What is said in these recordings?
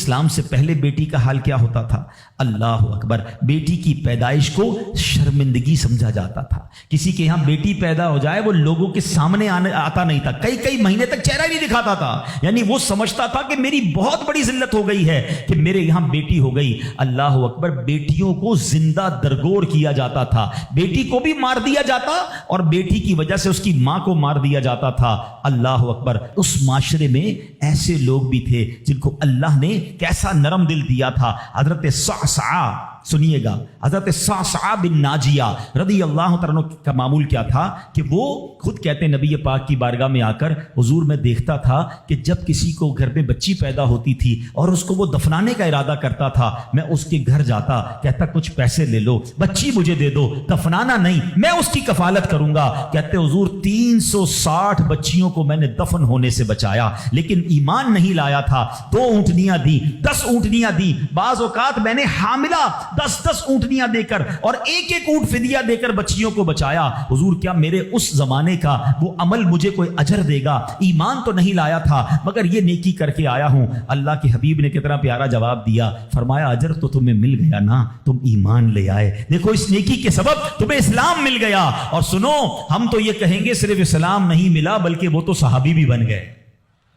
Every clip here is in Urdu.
اسلام سے پہلے بیٹی کا حال کیا ہوتا تھا؟ اللہ اکبر، بیٹی کی پیدائش کو شرمندگی سمجھا جاتا تھا. کسی کے یہاں بیٹی پیدا ہو جائے وہ لوگوں کے سامنے آتا نہیں تھا، کئی مہینے تک چہرہ نہیں دکھاتا تھا. یعنی وہ سمجھتا تھا کہ میری بہت بڑی ذلت ہو گئی ہے کہ میرے یہاں بیٹی ہو گئی. اللہ اکبر، بیٹیوں کو زندہ درگور کیا جاتا تھا، بیٹی کو بھی مار دیا جاتا اور بیٹی کی وجہ سے اس کی ماں کو مار دیا جاتا تھا. اللہ اکبر، اس معاشرے میں ایسے لوگ بھی تھے جن کو اللہ نے کیسا نرم دل دیا تھا. حضرت صعصعہ، سنیے گا، حضرت صعصعہ بن ناجیہ رضی اللہ تعالیٰ عنہ کا معمول کیا تھا کہ وہ خود کہتے ہیں نبی پاک کی بارگاہ میں آ کر، حضور میں دیکھتا تھا کہ جب کسی کو گھر میں بچی پیدا ہوتی تھی اور اس کو وہ دفنانے کا ارادہ کرتا تھا، میں اس کے گھر جاتا، کہتا کچھ پیسے لے لو، بچی مجھے دے دو، دفنانا نہیں، میں اس کی کفالت کروں گا. کہتے حضور 360 بچیوں کو میں نے دفن ہونے سے بچایا، لیکن ایمان نہیں لایا تھا. 2 اونٹنیاں دی، 10 اونٹنیاں دی، بعض اوقات میں نے حاملہ 10 اونٹنیاں دے کر اور ایک اونٹ فدیہ دے کر بچیوں کو بچایا. حضور کیا میرے اس زمانے کا وہ عمل مجھے کوئی اجر دے گا؟ ایمان تو نہیں لایا تھا مگر یہ نیکی کر کے آیا ہوں. اللہ کے حبیب نے کتنا پیارا جواب دیا، فرمایا اجر تو تمہیں مل گیا نا، تم ایمان لے آئے. دیکھو اس نیکی کے سبب تمہیں اسلام مل گیا. اور سنو، ہم تو یہ کہیں گے صرف اسلام نہیں ملا بلکہ وہ تو صحابی بھی بن گئے.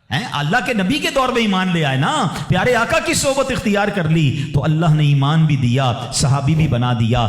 اللہ کے نبی کے دور میں ایمان لے آئے نا، پیارے آقا کی صحبت اختیار کر لی تو اللہ نے ایمان بھی دیا، صحابی بھی بنا دیا.